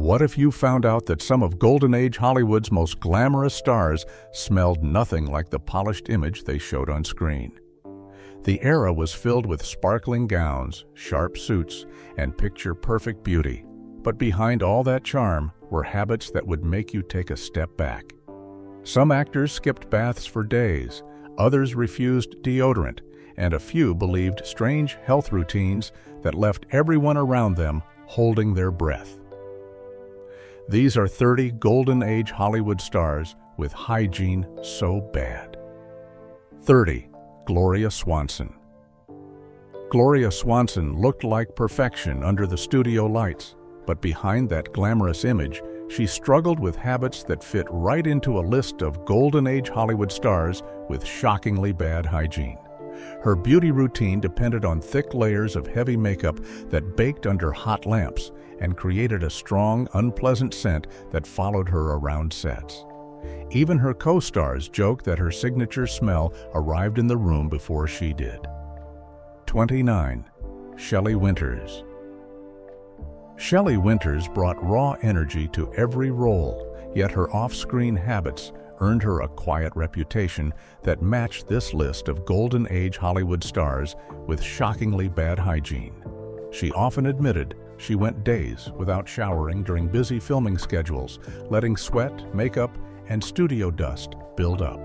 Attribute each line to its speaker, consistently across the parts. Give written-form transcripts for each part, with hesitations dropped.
Speaker 1: What if you found out that some of Golden Age Hollywood's most glamorous stars smelled nothing like the polished image they showed on screen? The era was filled with sparkling gowns, sharp suits, and picture-perfect beauty. But behind all that charm were habits that would make you take a step back. Some actors skipped baths for days, others refused deodorant, and a few believed strange health routines that left everyone around them holding their breath. These are 30 Golden Age Hollywood stars with hygiene so bad. 30. Gloria Swanson. Gloria Swanson looked like perfection under the studio lights, but behind that glamorous image, she struggled with habits that fit right into a list of Golden Age Hollywood stars with shockingly bad hygiene. Her beauty routine depended on thick layers of heavy makeup that baked under hot lamps and created a strong, unpleasant scent that followed her around sets. Even her co-stars joked that her signature smell arrived in the room before she did. 29. Shelley Winters. Shelley Winters brought raw energy to every role, yet her off-screen habits earned her a quiet reputation that matched this list of Golden Age Hollywood stars with shockingly bad hygiene. She often admitted she went days without showering during busy filming schedules, letting sweat, makeup, and studio dust build up.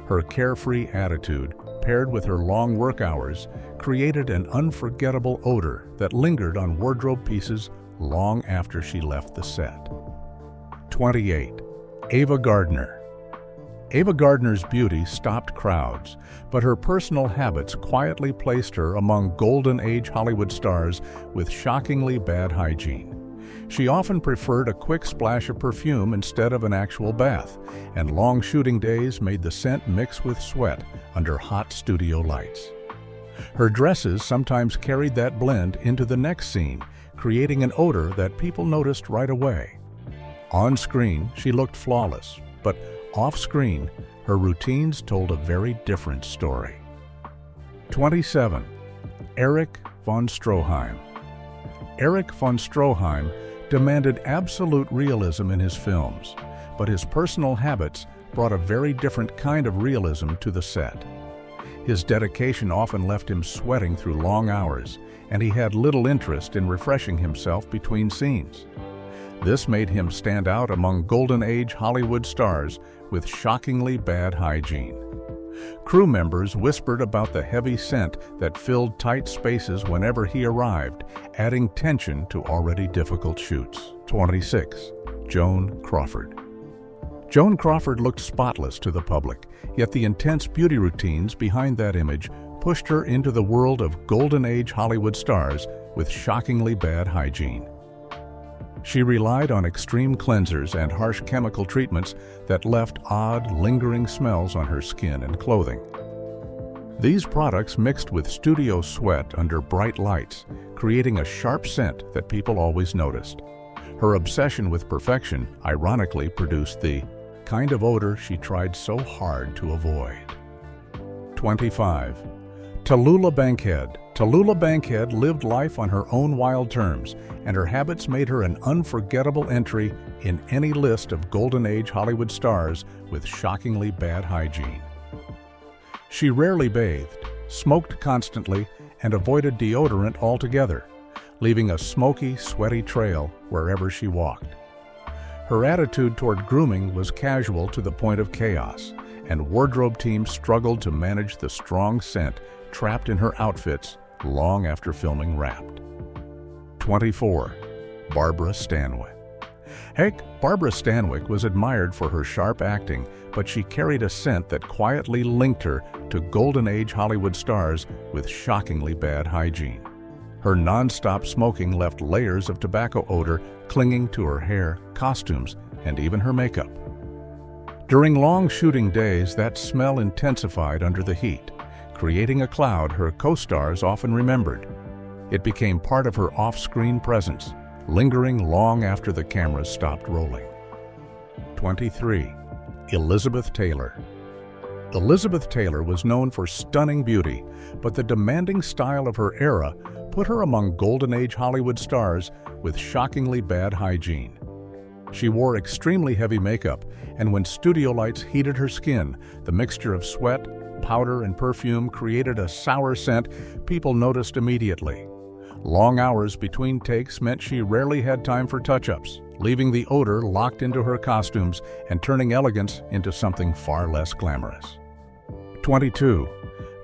Speaker 1: Her carefree attitude, paired with her long work hours, created an unforgettable odor that lingered on wardrobe pieces long after she left the set. 28. Ava Gardner. Ava Gardner's beauty stopped crowds, but her personal habits quietly placed her among Golden Age Hollywood stars with shockingly bad hygiene. She often preferred a quick splash of perfume instead of an actual bath, and long shooting days made the scent mix with sweat under hot studio lights. Her dresses sometimes carried that blend into the next scene, creating an odor that people noticed right away. On screen, she looked flawless, but off-screen, her routines told a very different story. 27. Erich von Stroheim. Erich von Stroheim demanded absolute realism in his films, but his personal habits brought a very different kind of realism to the set. His dedication often left him sweating through long hours, and he had little interest in refreshing himself between scenes. This made him stand out among Golden Age Hollywood stars with shockingly bad hygiene. Crew members whispered about the heavy scent that filled tight spaces whenever he arrived, adding tension to already difficult shoots. 26. Joan Crawford. Joan Crawford looked spotless to the public, yet the intense beauty routines behind that image pushed her into the world of Golden Age Hollywood stars with shockingly bad hygiene. She relied on extreme cleansers and harsh chemical treatments that left odd, lingering smells on her skin and clothing. These products mixed with studio sweat under bright lights, creating a sharp scent that people always noticed. Her obsession with perfection ironically produced the kind of odor she tried so hard to avoid. 25. Tallulah Bankhead. Tallulah Bankhead lived life on her own wild terms, and her habits made her an unforgettable entry in any list of Golden Age Hollywood stars with shockingly bad hygiene. She rarely bathed, smoked constantly, and avoided deodorant altogether, leaving a smoky, sweaty trail wherever she walked. Her attitude toward grooming was casual to the point of chaos, and wardrobe teams struggled to manage the strong scent trapped in her outfits long after filming wrapped. 24. Barbara Stanwyck. Heck, Barbara Stanwyck was admired for her sharp acting, but she carried a scent that quietly linked her to Golden Age Hollywood stars with shockingly bad hygiene. Her non-stop smoking left layers of tobacco odor clinging to her hair, costumes, and even her makeup. During long shooting days, that smell intensified under the heat, creating a cloud her co-stars often remembered. It became part of her off-screen presence, lingering long after the cameras stopped rolling. 23. Elizabeth Taylor. Elizabeth Taylor was known for stunning beauty, but the demanding style of her era put her among Golden Age Hollywood stars with shockingly bad hygiene. She wore extremely heavy makeup, and when studio lights heated her skin, the mixture of sweat, powder, and perfume created a sour scent people noticed immediately. Long hours between takes meant she rarely had time for touch-ups, leaving the odor locked into her costumes and turning elegance into something far less glamorous. 22.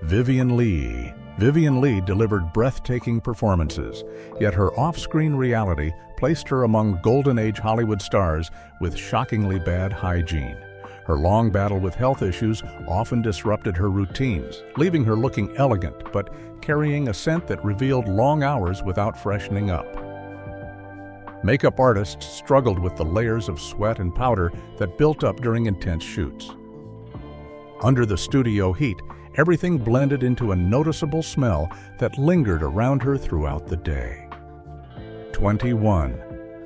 Speaker 1: Vivien Leigh. Vivien Leigh delivered breathtaking performances, yet her off-screen reality placed her among Golden Age Hollywood stars with shockingly bad hygiene. Her long battle with health issues often disrupted her routines, leaving her looking elegant but carrying a scent that revealed long hours without freshening up. Makeup artists struggled with the layers of sweat and powder that built up during intense shoots. Under the studio heat, everything blended into a noticeable smell that lingered around her throughout the day. 21.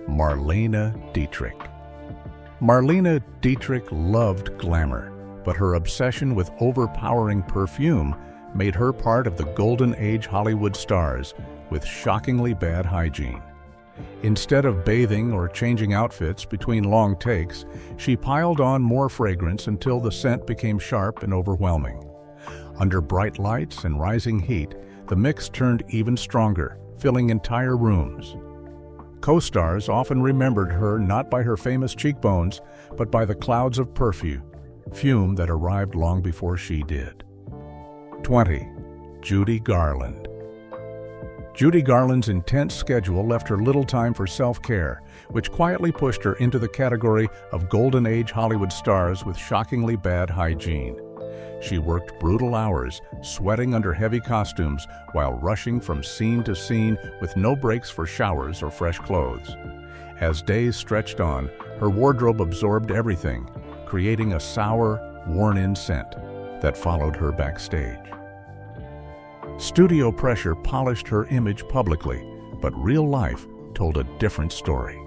Speaker 1: Marlene Dietrich. Marlene Dietrich loved glamour, but her obsession with overpowering perfume made her part of the Golden Age Hollywood stars with shockingly bad hygiene. Instead of bathing or changing outfits between long takes, she piled on more fragrance until the scent became sharp and overwhelming. Under bright lights and rising heat, the mix turned even stronger, filling entire rooms. Co-stars often remembered her not by her famous cheekbones, but by the clouds of perfume that arrived long before she did. 20. Judy Garland. Judy Garland's intense schedule left her little time for self-care, which quietly pushed her into the category of Golden Age Hollywood stars with shockingly bad hygiene. She worked brutal hours, sweating under heavy costumes while rushing from scene to scene with no breaks for showers or fresh clothes. As days stretched on, her wardrobe absorbed everything, creating a sour, worn-in scent that followed her backstage. Studio pressure polished her image publicly, but real life told a different story.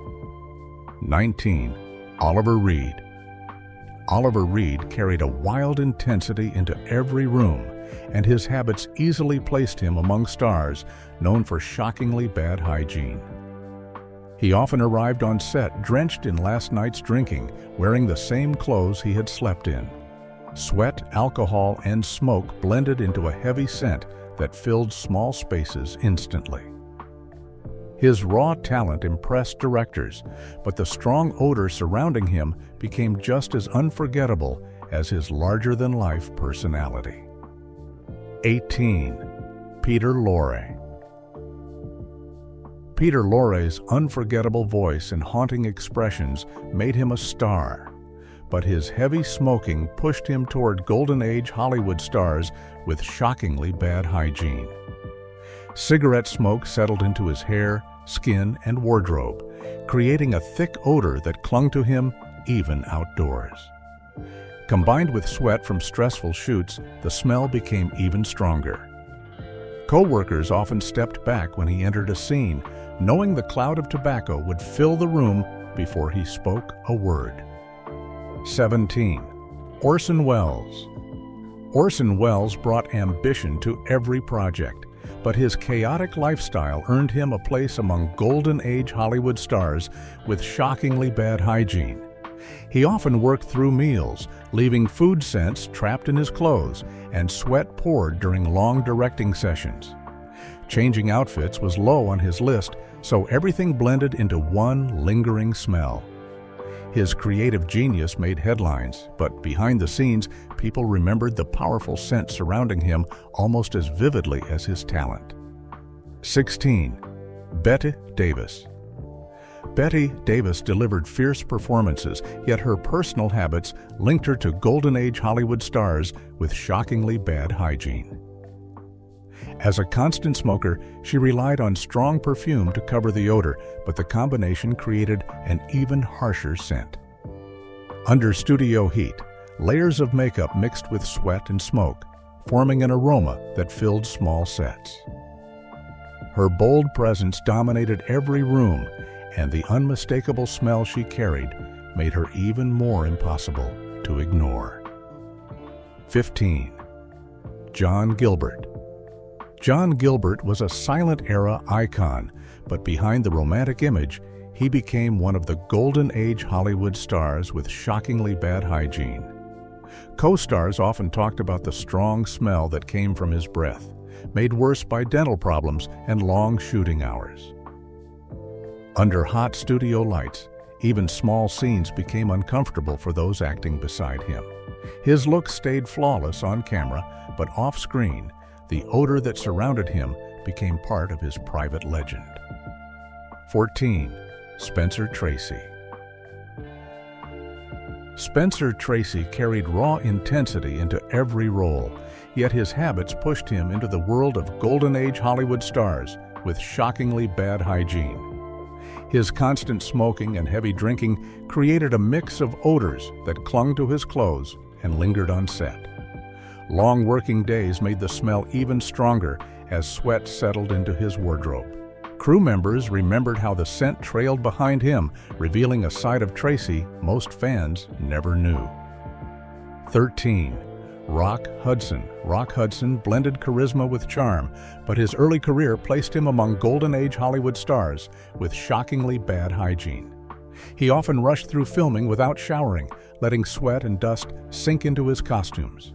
Speaker 1: 19. Oliver Reed. Oliver Reed carried a wild intensity into every room, and his habits easily placed him among stars known for shockingly bad hygiene. He often arrived on set drenched in last night's drinking, wearing the same clothes he had slept in. Sweat, alcohol, and smoke blended into a heavy scent that filled small spaces instantly. His raw talent impressed directors, but the strong odor surrounding him became just as unforgettable as his larger-than-life personality. 18. Peter Lorre. Peter Lorre's unforgettable voice and haunting expressions made him a star, but his heavy smoking pushed him toward Golden Age Hollywood stars with shockingly bad hygiene. Cigarette smoke settled into his hair, skin, and wardrobe, creating a thick odor that clung to him even outdoors. Combined with sweat from stressful shoots, the smell became even stronger. Co-workers often stepped back when he entered a scene, knowing the cloud of tobacco would fill the room before he spoke a word. 17. Orson Welles. Orson Welles brought ambition to every project, but his chaotic lifestyle earned him a place among Golden Age Hollywood stars with shockingly bad hygiene. He often worked through meals, leaving food scents trapped in his clothes, and sweat poured during long directing sessions. Changing outfits was low on his list, so everything blended into one lingering smell. His creative genius made headlines, but behind the scenes, people remembered the powerful scent surrounding him almost as vividly as his talent. 16. Bette Davis. Bette Davis delivered fierce performances, yet her personal habits linked her to Golden Age Hollywood stars with shockingly bad hygiene. As a constant smoker, she relied on strong perfume to cover the odor, but the combination created an even harsher scent. Under studio heat, layers of makeup mixed with sweat and smoke, forming an aroma that filled small sets. Her bold presence dominated every room, and the unmistakable smell she carried made her even more impossible to ignore. 15. John Gilbert. John Gilbert was a silent-era icon, but behind the romantic image, he he became one of the golden age Hollywood stars with shockingly bad hygiene. Co-stars often talked about the strong smell that came from his breath, made worse by dental problems and long shooting hours. Under hot studio lights, even small scenes became uncomfortable for those acting beside him. His look stayed flawless on camera, but off-screen, the odor that surrounded him became part of his private legend. 14. Spencer Tracy. Spencer Tracy carried raw intensity into every role, yet his habits pushed him into the world of golden age Hollywood stars with shockingly bad hygiene. His constant smoking and heavy drinking created a mix of odors that clung to his clothes and lingered on set. Long working days made the smell even stronger as sweat settled into his wardrobe. Crew members remembered how the scent trailed behind him, revealing a side of Tracy most fans never knew. 13. Rock Hudson. Rock Hudson blended charisma with charm, but his early career placed him among golden age Hollywood stars with shockingly bad hygiene. He often rushed through filming without showering, letting sweat and dust sink into his costumes.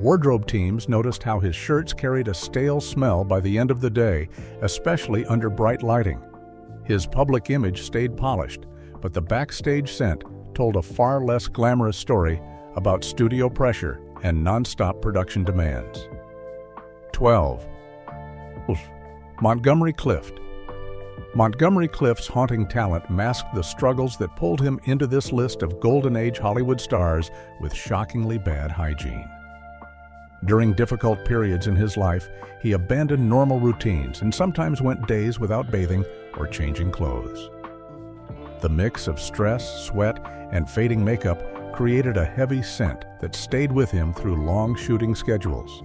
Speaker 1: Wardrobe teams noticed how his shirts carried a stale smell by the end of the day, especially under bright lighting. His public image stayed polished, but the backstage scent told a far less glamorous story about studio pressure and non-stop production demands. 12. Montgomery Clift. Montgomery Clift's haunting talent masked the struggles that pulled him into this list of golden age Hollywood stars with shockingly bad hygiene. During difficult periods in his life, he abandoned normal routines and sometimes went days without bathing or changing clothes. The mix of stress, sweat, and fading makeup created a heavy scent that stayed with him through long shooting schedules.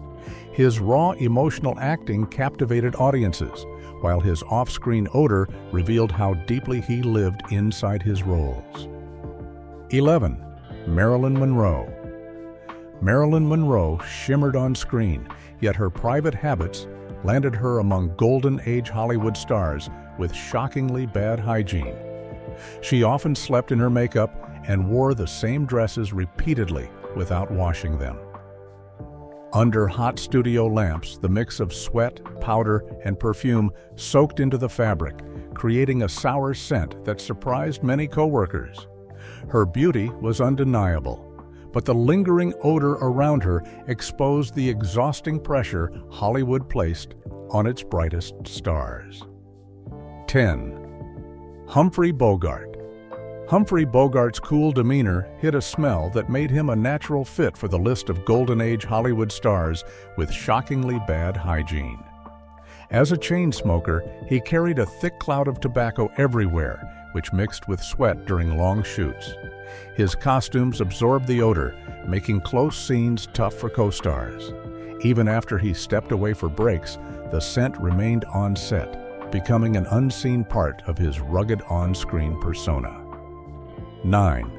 Speaker 1: His raw emotional acting captivated audiences, while his off-screen odor revealed how deeply he lived inside his roles. 11. Marilyn Monroe. Marilyn Monroe shimmered on screen, yet her private habits landed her among golden age Hollywood stars with shockingly bad hygiene. She often slept in her makeup and wore the same dresses repeatedly without washing them. Under hot studio lamps, the mix of sweat, powder, and perfume soaked into the fabric, creating a sour scent that surprised many co-workers. Her beauty was undeniable, but the lingering odor around her exposed the exhausting pressure Hollywood placed on its brightest stars. 10. Humphrey Bogart. Humphrey Bogart's cool demeanor hid a smell that made him a natural fit for the list of golden age Hollywood stars with shockingly bad hygiene. As a chain smoker, he carried a thick cloud of tobacco everywhere, which mixed with sweat during long shoots. His costumes absorbed the odor, making close scenes tough for co-stars. Even after he stepped away for breaks, the scent remained on set, becoming an unseen part of his rugged on-screen persona. 9.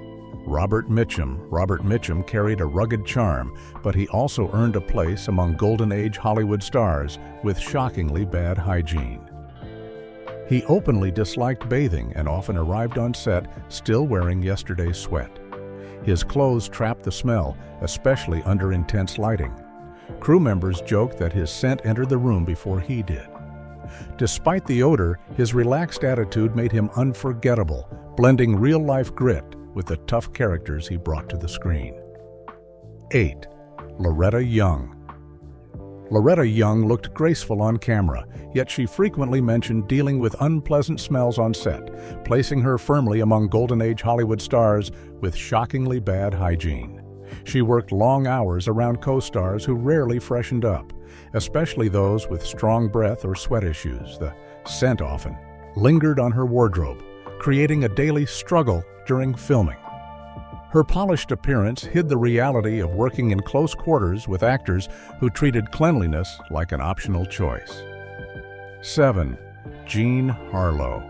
Speaker 1: Robert Mitchum. Robert Mitchum carried a rugged charm, but he also earned a place among golden age Hollywood stars with shockingly bad hygiene. He openly disliked bathing and often arrived on set still wearing yesterday's sweat. His clothes trapped the smell, especially under intense lighting. Crew members joked that his scent entered the room before he did. Despite the odor, his relaxed attitude made him unforgettable, blending real-life grit with the tough characters he brought to the screen. 8. Loretta Young. Loretta Young looked graceful on camera, yet she frequently mentioned dealing with unpleasant smells on set, placing her firmly among golden age Hollywood stars with shockingly bad hygiene. She worked long hours around co-stars who rarely freshened up, especially those with strong breath or sweat issues. The scent often lingered on her wardrobe, creating a daily struggle during filming. Her polished appearance hid the reality of working in close quarters with actors who treated cleanliness like an optional choice. 7. Jean Harlow.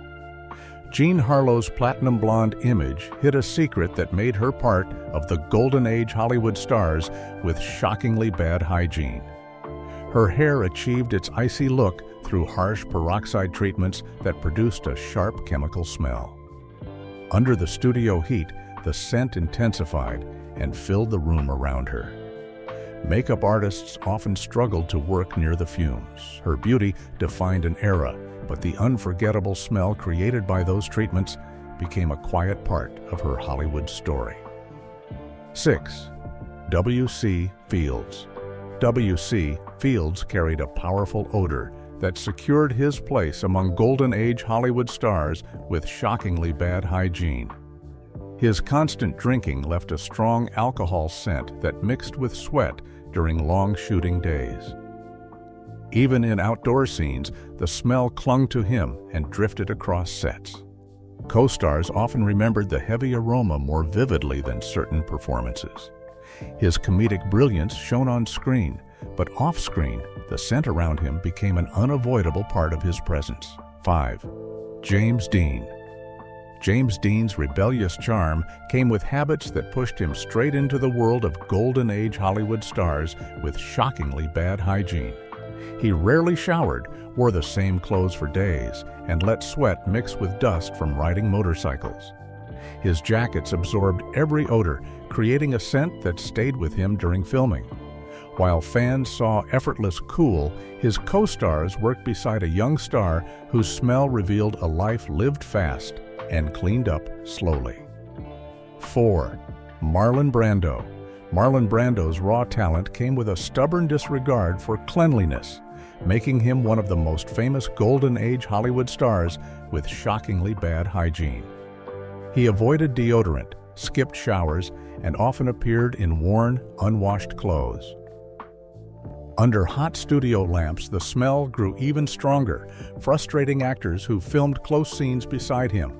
Speaker 1: Jean Harlow's platinum blonde image hid a secret that made her part of the golden age Hollywood stars with shockingly bad hygiene. Her hair achieved its icy look through harsh peroxide treatments that produced a sharp chemical smell. Under the studio heat, the scent intensified and filled the room around her. Makeup artists often struggled to work near the fumes. Her beauty defined an era, but the unforgettable smell created by those treatments became a quiet part of her Hollywood story. 6. W.C. Fields. W.C. Fields carried a powerful odor that secured his place among Golden Age Hollywood stars with shockingly bad hygiene. His constant drinking left a strong alcohol scent that mixed with sweat during long shooting days. Even in outdoor scenes, the smell clung to him and drifted across sets. Co-stars often remembered the heavy aroma more vividly than certain performances. His comedic brilliance shone on screen, but off-screen, the scent around him became an unavoidable part of his presence. 5. James Dean. James Dean's rebellious charm came with habits that pushed him straight into the world of Golden Age Hollywood stars with shockingly bad hygiene. He rarely showered, wore the same clothes for days, and let sweat mix with dust from riding motorcycles. His jackets absorbed every odor, creating a scent that stayed with him during filming. While fans saw effortless cool, his co-stars worked beside a young star whose smell revealed a life lived fast and cleaned up slowly. 4. Marlon Brando. Marlon Brando's raw talent came with a stubborn disregard for cleanliness, making him one of the most famous Golden Age Hollywood stars with shockingly bad hygiene. He avoided deodorant, skipped showers, and often appeared in worn, unwashed clothes. Under hot studio lamps, the smell grew even stronger, frustrating actors who filmed close scenes beside him.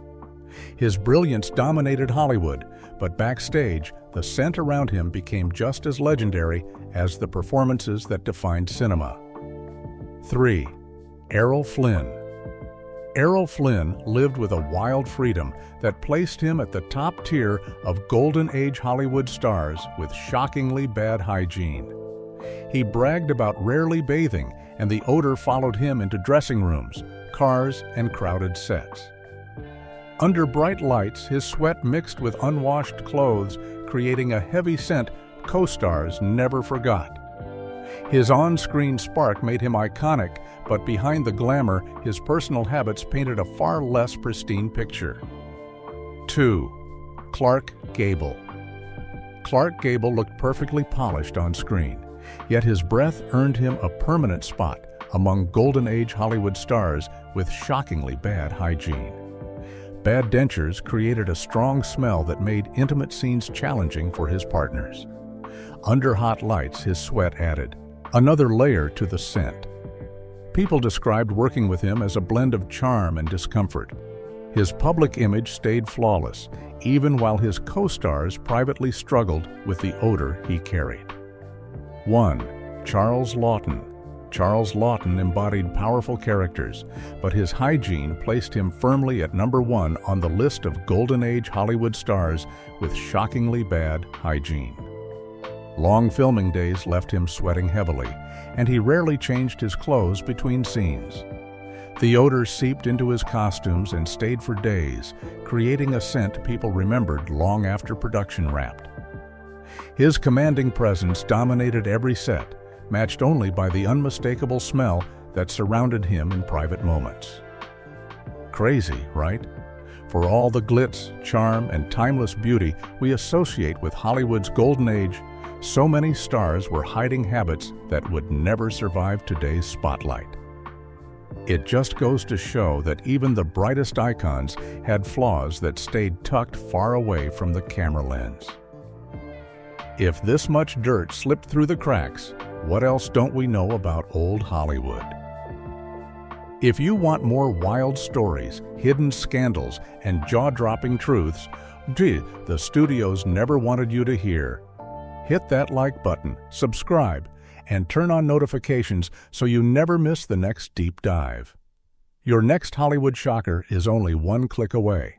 Speaker 1: His brilliance dominated Hollywood, but backstage, the scent around him became just as legendary as the performances that defined cinema. 3. Errol Flynn. Errol Flynn lived with a wild freedom that placed him at the top tier of Golden Age Hollywood stars with shockingly bad hygiene. He bragged about rarely bathing, and the odor followed him into dressing rooms, cars, and crowded sets. Under bright lights, his sweat mixed with unwashed clothes, creating a heavy scent co-stars never forgot. His on-screen spark made him iconic, but behind the glamour, his personal habits painted a far less pristine picture. 2. Clark Gable. Clark Gable looked perfectly polished on screen, yet his breath earned him a permanent spot among Golden Age Hollywood stars with shockingly bad hygiene. Bad dentures created a strong smell that made intimate scenes challenging for his partners. Under hot lights, his sweat added another layer to the scent. People described working with him as a blend of charm and discomfort. His public image stayed flawless, even while his co-stars privately struggled with the odor he carried. 1. Charles Laughton. Charles Laughton embodied powerful characters, but his hygiene placed him firmly at number 1 on the list of Golden Age Hollywood stars with shockingly bad hygiene. Long filming days left him sweating heavily, and he rarely changed his clothes between scenes. The odor seeped into his costumes and stayed for days, creating a scent people remembered long after production wrapped. His commanding presence dominated every set, matched only by the unmistakable smell that surrounded him in private moments. Crazy, right? For all the glitz, charm, and timeless beauty we associate with Hollywood's golden age, so many stars were hiding habits that would never survive today's spotlight. It just goes to show that even the brightest icons had flaws that stayed tucked far away from the camera lens. If this much dirt slipped through the cracks, what else don't we know about old Hollywood? If you want more wild stories, hidden scandals, and jaw-dropping truths the studios never wanted you to hear, hit that like button, subscribe, and turn on notifications so you never miss the next deep dive. Your next Hollywood shocker is only one click away.